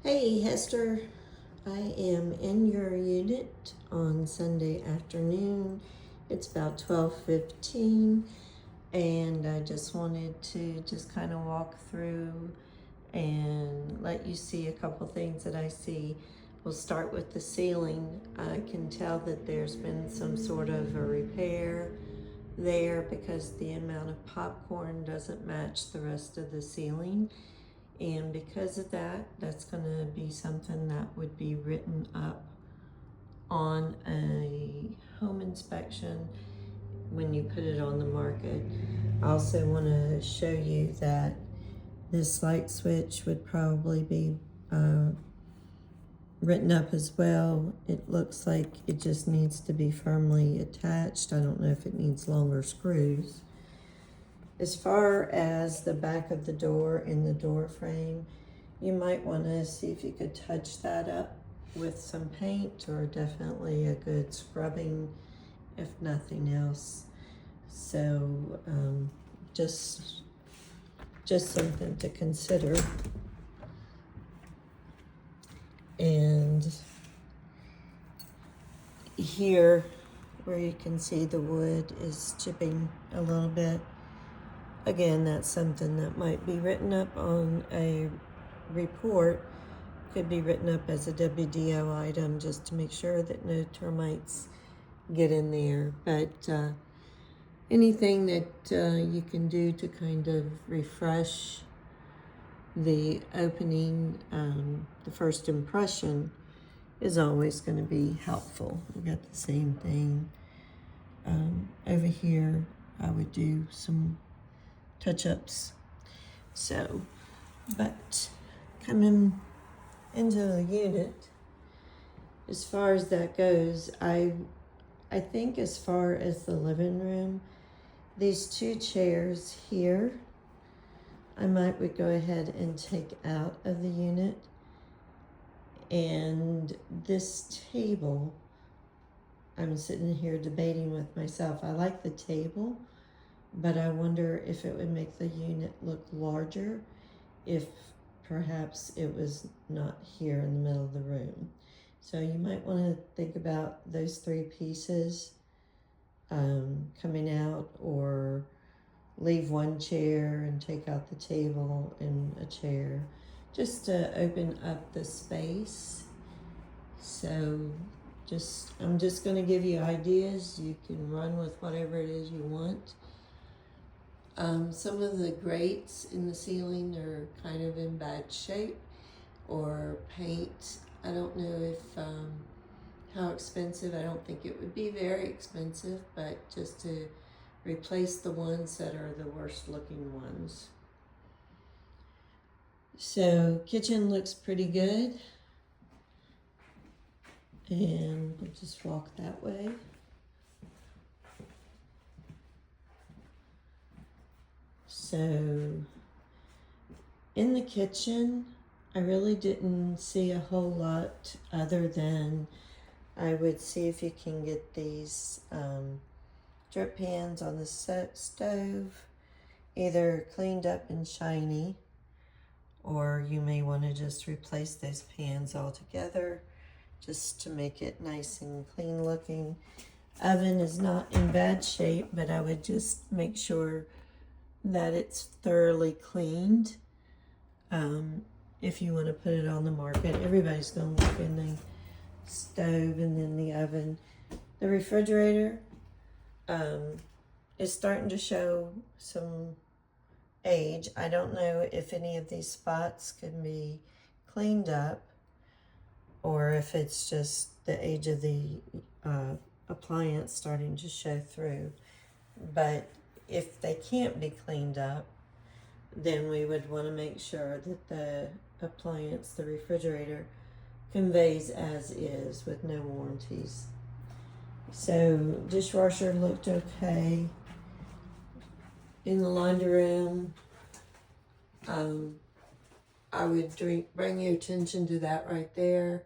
Hey Hester, I am in your unit on Sunday afternoon. It's about 12:15 and I just wanted to just kind of walk through and let you see a couple things that I see. We'll start with the ceiling. I can tell that there's been some sort of a repair there because the amount of popcorn doesn't match the rest of the ceiling. And because of that, that's going to be something that would be written up on a home inspection when you put it on the market. I also want to show you that this light switch would probably be written up as well. It looks like it just needs to be firmly attached. I don't know if it needs longer screws. As far as the back of the door and the door frame, you might want to see if you could touch that up with some paint or definitely a good scrubbing, if nothing else. So just something to consider. And here, where you can see the wood is chipping a little bit. Again, that's something that might be written up on a report. Could be written up as a WDO item just to make sure that no termites get in there. But anything that you can do to kind of refresh the opening, the first impression is always going to be helpful. We got the same thing over here. I would do some touch-ups. So, but coming into the unit, as far as that goes, I think as far as the living room, these two chairs here, I would go ahead and take out of the unit. And this table, I'm sitting here debating with myself. I like the table, but I wonder if it would make the unit look larger if perhaps it was not here in the middle of the room. So you might want to think about those three pieces coming out, or leave one chair and take out the table and a chair just to open up the space. So I'm just going to give you ideas. You can run with whatever it is you want. Some of the grates in the ceiling are kind of in bad shape, or paint. I don't know if how expensive. I don't think it would be very expensive, but just to replace the ones that are the worst looking ones. So kitchen looks pretty good, and we'll just walk that way. So in the kitchen, I really didn't see a whole lot other than I would see if you can get these drip pans on the stove either cleaned up and shiny, or you may want to just replace those pans altogether just to make it nice and clean looking. Oven is not in bad shape, but I would just make sure that it's thoroughly cleaned. If you want to put it on the market, everybody's going to look in the stove and then the oven. The refrigerator is starting to show some age. I don't know if any of these spots can be cleaned up, or if it's just the age of the appliance starting to show through. But if they can't be cleaned up, then we would want to make sure that the appliance, the refrigerator, conveys as is with no warranties. So dishwasher looked okay. In the laundry room, I would bring your attention to that right there.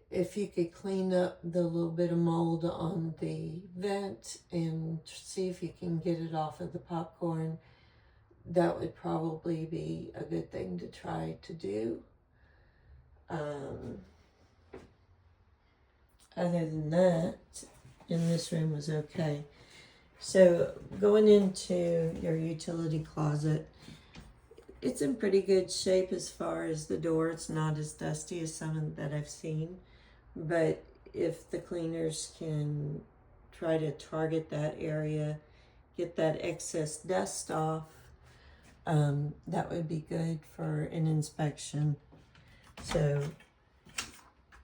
If you could clean up the little bit of mold on the vent and see if you can get it off of the popcorn, that would probably be a good thing to try to do. other than that, in this room was okay. So going into your utility closet, it's in pretty good shape as far as the door. It's not as dusty as some that I've seen, but if the cleaners can try to target that area, get that excess dust off, that would be good for an inspection. So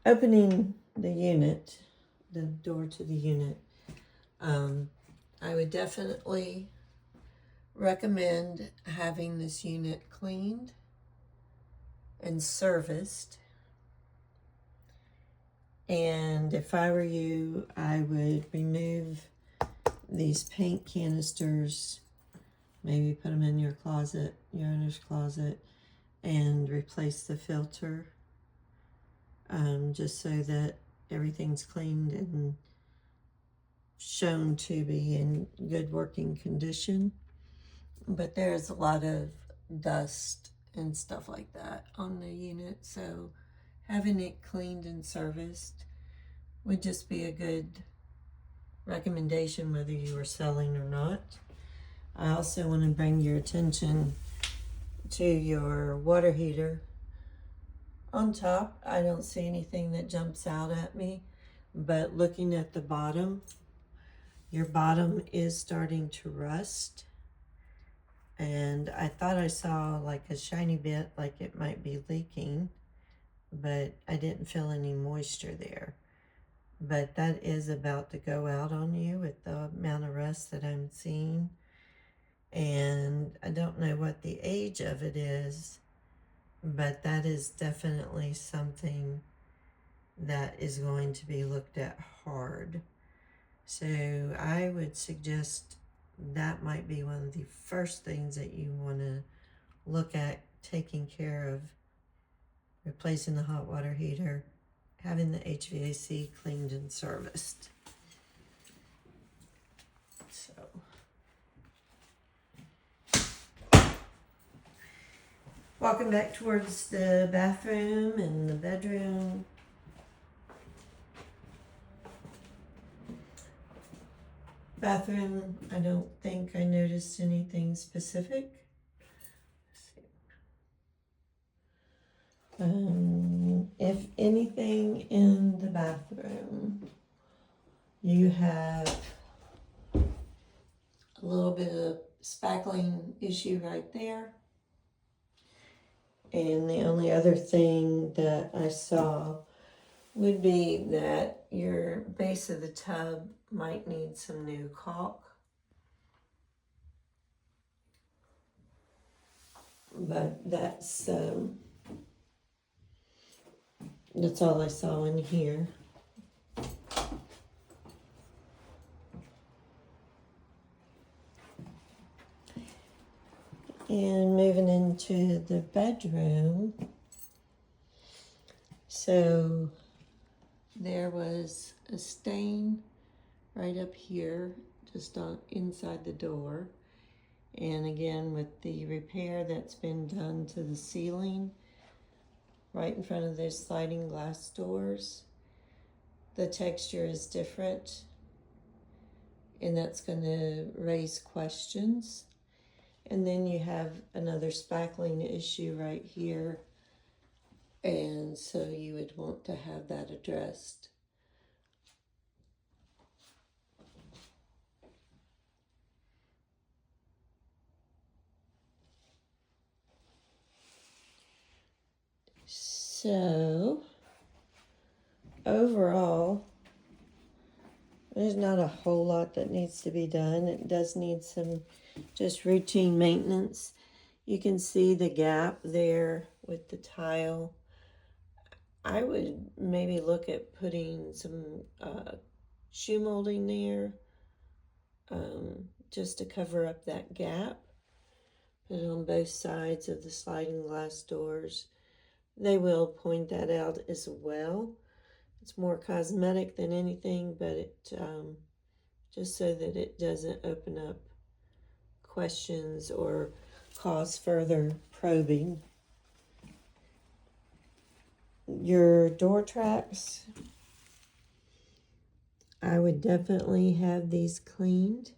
opening the unit, the door to the unit, I would definitely recommend having this unit cleaned and serviced. And if I were you, I would remove these paint canisters, maybe put them in your closet, your owner's closet, and replace the filter, just so that everything's cleaned and shown to be in good working condition. But there's a lot of dust and stuff like that on the unit, so having it cleaned and serviced would just be a good recommendation whether you are selling or not. I also want to bring your attention to your water heater. On top, I don't see anything that jumps out at me, but looking at the bottom, your bottom is starting to rust. And I thought I saw like a shiny bit, like it might be leaking, but I didn't feel any moisture there. But that is about to go out on you with the amount of rust that I'm seeing. And I don't know what the age of it is, but that is definitely something that is going to be looked at hard. So I would suggest that might be one of the first things that you want to look at taking care of: replacing the hot water heater, having the HVAC cleaned and serviced. So walking back towards the bathroom and the bedroom. Bathroom, I don't think I noticed anything specific. If anything in the bathroom, you have a little bit of spackling issue right there. And the only other thing that I saw would be that your base of the tub might need some new caulk. But that's all I saw in here. And moving into the bedroom, so there was a stain right up here, just on inside the door. And again, with the repair that's been done to the ceiling, right in front of those sliding glass doors, the texture is different, and that's going to raise questions. And then you have another spackling issue right here, and so you would want to have that addressed. So overall, there's not a whole lot that needs to be done. It does need some just routine maintenance. You can see the gap there with the tile. I would maybe look at putting some shoe molding there, just to cover up that gap. Put it on both sides of the sliding glass doors. They will point that out as well. It's more cosmetic than anything, but it just so that it doesn't open up questions or cause further probing. Your door tracks, I would definitely have these cleaned,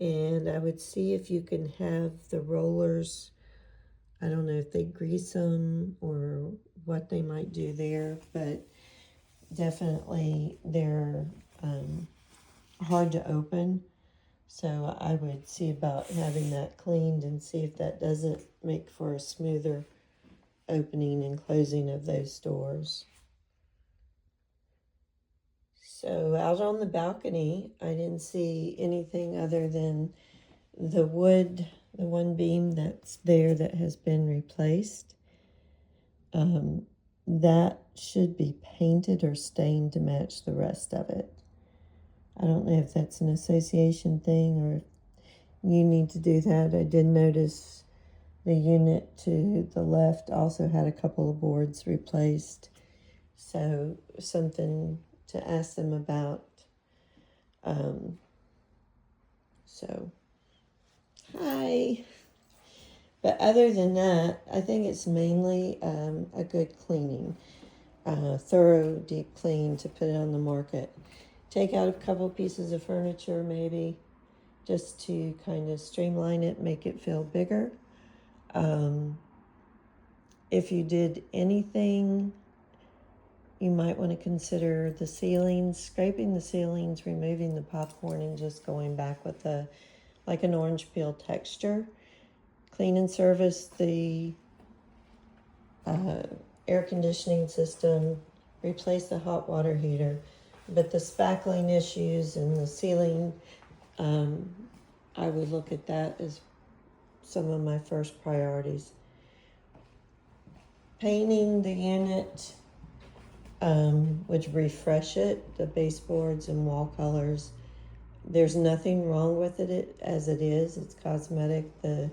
and I would see if you can have the rollers, I don't know if they grease them or what they might do there, but definitely they're hard to open. So I would see about having that cleaned and see if that doesn't make for a smoother opening and closing of those doors. So out on the balcony, I didn't see anything other than the wood, the one beam that's there that has been replaced. That should be painted or stained to match the rest of it. I don't know if that's an association thing or if you need to do that. I did notice the unit to the left also had a couple of boards replaced. So something to ask them about. So, hi. But other than that, I think it's mainly a good cleaning. Thorough, deep clean to put it on the market. Take out a couple pieces of furniture maybe, just to kind of streamline it, make it feel bigger. If you did anything, you might want to consider the ceilings, scraping the ceilings, removing the popcorn, and just going back with like an orange peel texture. Clean and service the air conditioning system, replace the hot water heater, but the spackling issues and the ceiling, I would look at that as some of my first priorities. Painting the unit would refresh it, the baseboards and wall colors. There's nothing wrong with it as it is. It's cosmetic, the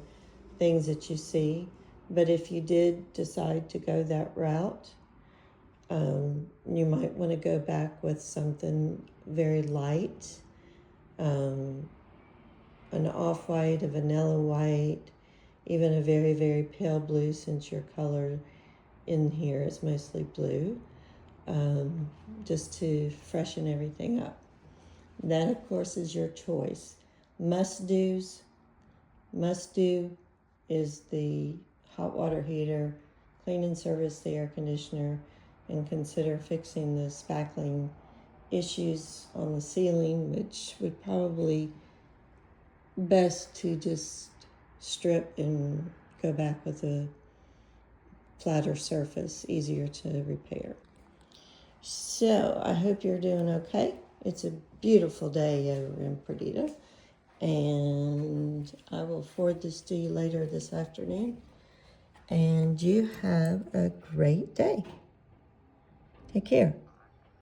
things that you see. But if you did decide to go that route, you might want to go back with something very light, an off-white, a vanilla white, even a very, very pale blue, since your color in here is mostly blue, just to freshen everything up. That, of course, is your choice. Must-do is the hot water heater, clean and service the air conditioner, and consider fixing the spackling issues on the ceiling, which would probably best to just strip and go back with a flatter surface, easier to repair. So I hope you're doing okay. It's a beautiful day over in Perdita, and I will forward this to you later this afternoon. And you have a great day. Take care.